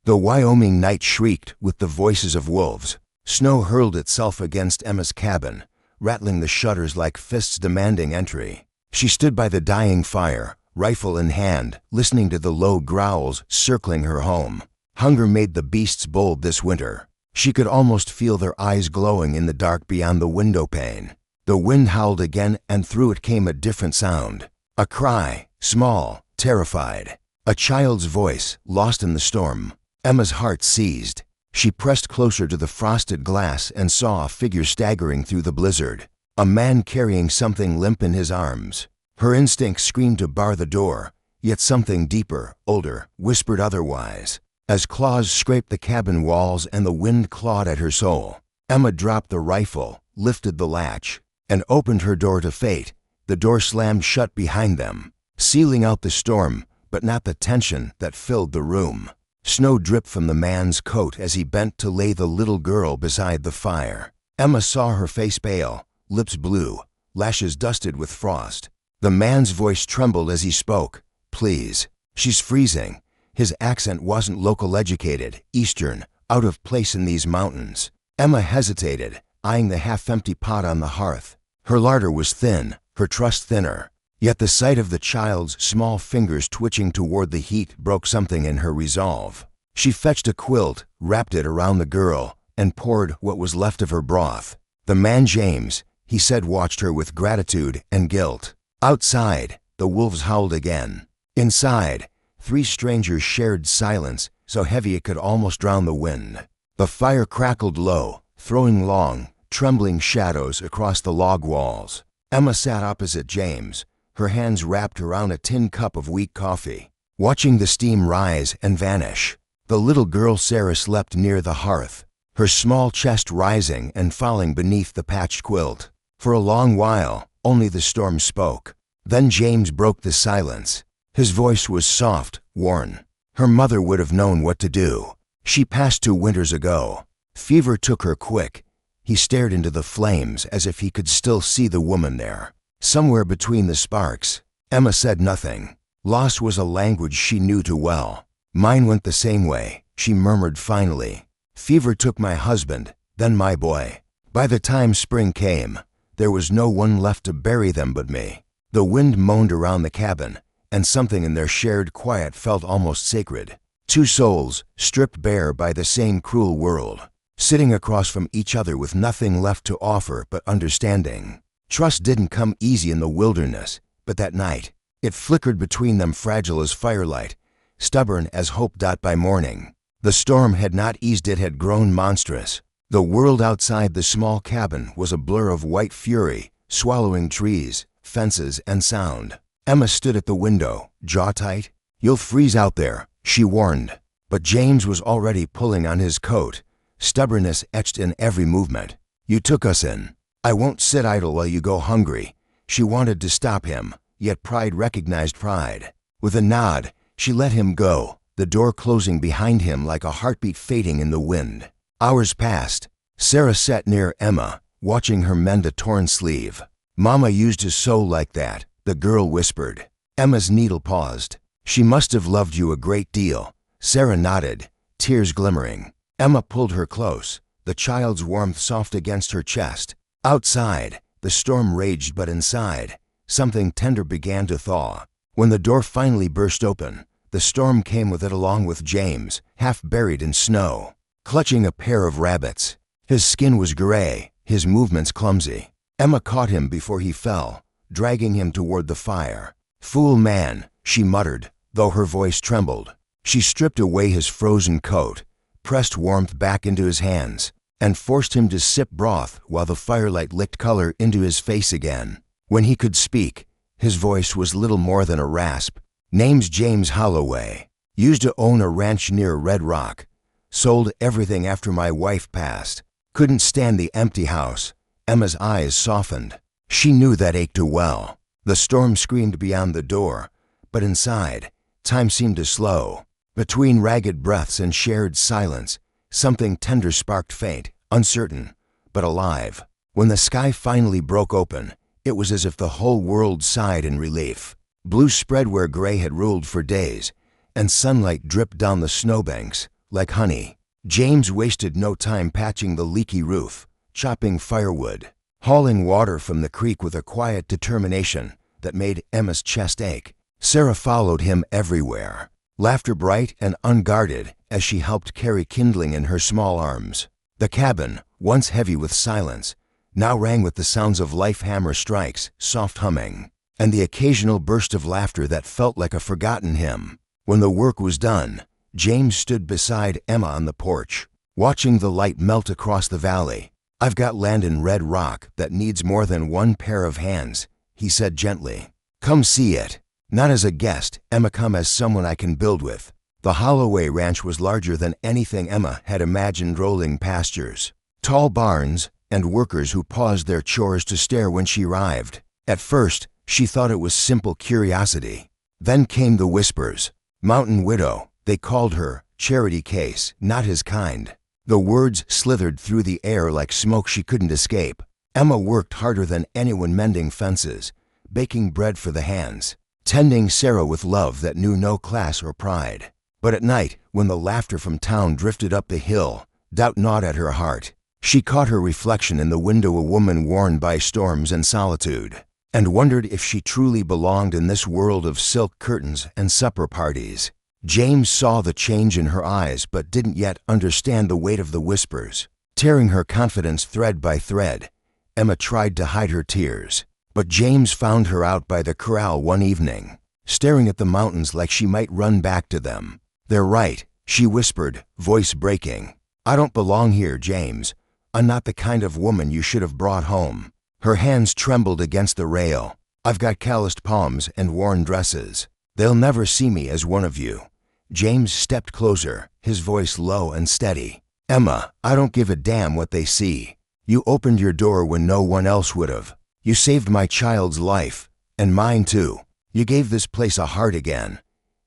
The Wyoming night shrieked with the voices of wolves. Snow hurled itself against Emma's cabin, rattling the shutters like fists demanding entry. She stood by the dying fire, rifle in hand, listening to the low growls circling her home. Hunger made the beasts bold this winter. She could almost feel their eyes glowing in the dark beyond the window pane. The wind howled again, and through it came a different sound. A cry, small, terrified. A child's voice, lost in the storm. Emma's heart seized. She pressed closer to the frosted glass and saw a figure staggering through the blizzard. A man carrying something limp in his arms. Her instinct screamed to bar the door, yet something deeper, older, whispered otherwise. As claws scraped the cabin walls and the wind clawed at her soul, Emma dropped the rifle, lifted the latch, and opened her door to fate. The door slammed shut behind them, sealing out the storm, but not the tension that filled the room. Snow dripped from the man's coat as he bent to lay the little girl beside the fire. Emma saw her face pale, lips blue, lashes dusted with frost. The man's voice trembled as he spoke. "Please, she's freezing." His accent wasn't local educated, Eastern, out of place in these mountains. Emma hesitated, eyeing the half-empty pot on the hearth. Her larder was thin, her trust thinner. Yet the sight of the child's small fingers twitching toward the heat broke something in her resolve. She fetched a quilt, wrapped it around the girl, and poured what was left of her broth. The man James, he said, watched her with gratitude and guilt. Outside, the wolves howled again. Inside, three strangers shared silence so heavy it could almost drown the wind. The fire crackled low, throwing long, trembling shadows across the log walls. Emma sat opposite James, her hands wrapped around a tin cup of weak coffee, watching the steam rise and vanish. The little girl Sarah slept near the hearth, her small chest rising and falling beneath the patched quilt. For a long while, only the storm spoke. Then James broke the silence. His voice was soft, worn. Her mother would have known what to do. She passed 2 winters ago. Fever took her quick. He stared into the flames as if he could still see the woman there. Somewhere between the sparks, Emma said nothing. Loss was a language she knew too well. "Mine went the same way," she murmured finally. "Fever took my husband, then my boy. By the time spring came, there was no one left to bury them but me." The wind moaned around the cabin, and something in their shared quiet felt almost sacred. 2 souls, stripped bare by the same cruel world, sitting across from each other with nothing left to offer but understanding. Trust didn't come easy in the wilderness, but that night, it flickered between them, fragile as firelight, stubborn as hope by morning. The storm had not eased, it had grown monstrous. The world outside the small cabin was a blur of white fury, swallowing trees, fences, and sound. Emma stood at the window, jaw tight. "You'll freeze out there," she warned. But James was already pulling on his coat, stubbornness etched in every movement. "You took us in. I won't sit idle while you go hungry." She wanted to stop him, yet pride recognized pride. With a nod, she let him go, the door closing behind him like a heartbeat fading in the wind. Hours passed. Sarah sat near Emma, watching her mend a torn sleeve. "Mama used to sew like that," the girl whispered. Emma's needle paused. "She must have loved you a great deal." Sarah nodded, tears glimmering. Emma pulled her close, the child's warmth soft against her chest. Outside, the storm raged, but inside, something tender began to thaw. When the door finally burst open, the storm came with it, along with James, half buried in snow, clutching a pair of rabbits. His skin was gray, his movements clumsy. Emma caught him before he fell, dragging him toward the fire. "Fool man," she muttered, though her voice trembled. She stripped away his frozen coat, pressed warmth back into his hands, and forced him to sip broth while the firelight licked color into his face again. When he could speak, his voice was little more than a rasp. "Name's James Holloway. Used to own a ranch near Red Rock. Sold everything after my wife passed. Couldn't stand the empty house." Emma's eyes softened. She knew that ache too well. The storm screamed beyond the door, but inside, time seemed to slow. Between ragged breaths and shared silence, something tender sparked, faint, uncertain, but alive. When the sky finally broke open, it was as if the whole world sighed in relief. Blue spread where gray had ruled for days, and sunlight dripped down the snowbanks, like honey. James wasted no time patching the leaky roof, chopping firewood, hauling water from the creek with a quiet determination that made Emma's chest ache. Sarah followed him everywhere, laughter bright and unguarded as she helped carry kindling in her small arms. The cabin, once heavy with silence, now rang with the sounds of life hammer strikes, soft humming, and the occasional burst of laughter that felt like a forgotten hymn. When the work was done, James stood beside Emma on the porch, watching the light melt across the valley. "I've got land in Red Rock that needs more than one pair of hands," he said gently. "Come see it. Not as a guest, Emma, come as someone I can build with." The Holloway Ranch was larger than anything Emma had imagined. Rolling pastures, tall barns, and workers who paused their chores to stare when she arrived. At first, she thought it was simple curiosity. Then came the whispers. Mountain Widow, they called her, charity case, not his kind. The words slithered through the air like smoke she couldn't escape. Emma worked harder than anyone mending fences, baking bread for the hands, tending Sarah with love that knew no class or pride. But at night, when the laughter from town drifted up the hill, doubt gnawed at her heart. She caught her reflection in the window, a woman worn by storms and solitude, and wondered if she truly belonged in this world of silk curtains and supper parties. James saw the change in her eyes but didn't yet understand the weight of the whispers. Tearing her confidence thread by thread, Emma tried to hide her tears. But James found her out by the corral one evening, staring at the mountains like she might run back to them. "They're right," she whispered, voice breaking. "I don't belong here, James. I'm not the kind of woman you should have brought home." Her hands trembled against the rail. "I've got calloused palms and worn dresses. They'll never see me as one of you." James stepped closer, his voice low and steady. "Emma, I don't give a damn what they see. You opened your door when no one else would have. You saved my child's life, and mine too. You gave this place a heart again."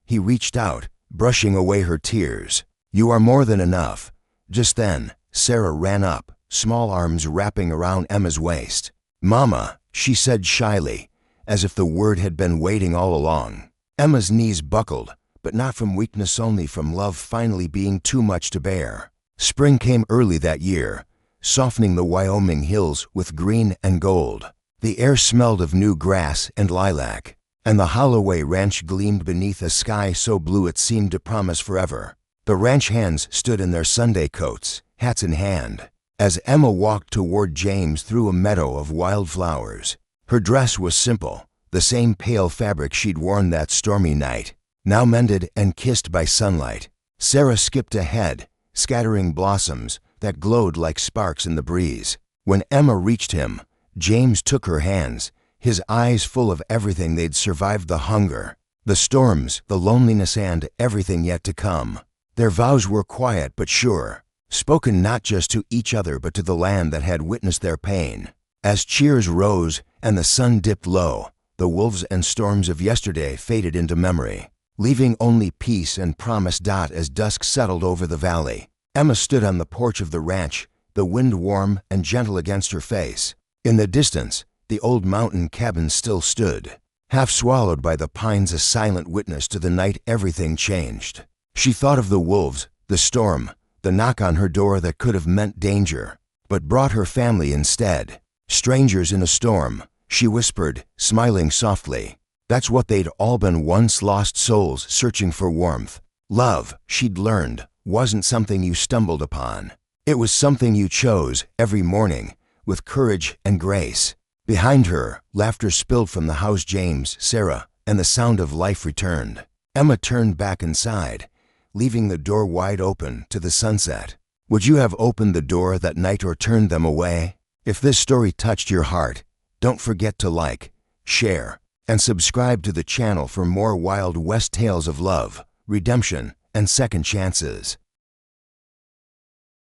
He reached out, brushing away her tears. "You are more than enough." Just then, Sarah ran up, small arms wrapping around Emma's waist. "Mama," she said shyly, as if the word had been waiting all along. Emma's knees buckled, but not from weakness, only from love finally being too much to bear. Spring came early that year, softening the Wyoming hills with green and gold. The air smelled of new grass and lilac, and the Holloway Ranch gleamed beneath a sky so blue it seemed to promise forever. The ranch hands stood in their Sunday coats, hats in hand, as Emma walked toward James through a meadow of wildflowers. Her dress was simple, the same pale fabric she'd worn that stormy night, now mended and kissed by sunlight. Sarah skipped ahead, scattering blossoms that glowed like sparks in the breeze. When Emma reached him, James took her hands, his eyes full of everything they'd survived, the hunger, the storms, the loneliness, and everything yet to come. Their vows were quiet but sure, spoken not just to each other but to the land that had witnessed their pain. As cheers rose and the sun dipped low, the wolves and storms of yesterday faded into memory, leaving only peace and promise. As dusk settled over the valley, Emma stood on the porch of the ranch, the wind warm and gentle against her face. In the distance, the old mountain cabin still stood, half swallowed by the pines, a silent witness to the night everything changed. She thought of the wolves, the storm, the knock on her door that could have meant danger, but brought her family instead. "Strangers in a storm," she whispered, smiling softly. That's what they'd all been, once lost souls searching for warmth. Love, she'd learned, wasn't something you stumbled upon. It was something you chose every morning, with courage and grace. Behind her, laughter spilled from the house. James, Sarah, and the sound of life returned. Emma turned back inside, leaving the door wide open to the sunset. Would you have opened the door that night or turned them away? If this story touched your heart, don't forget to like, share, and subscribe to the channel for more Wild West tales of love, redemption, and second chances.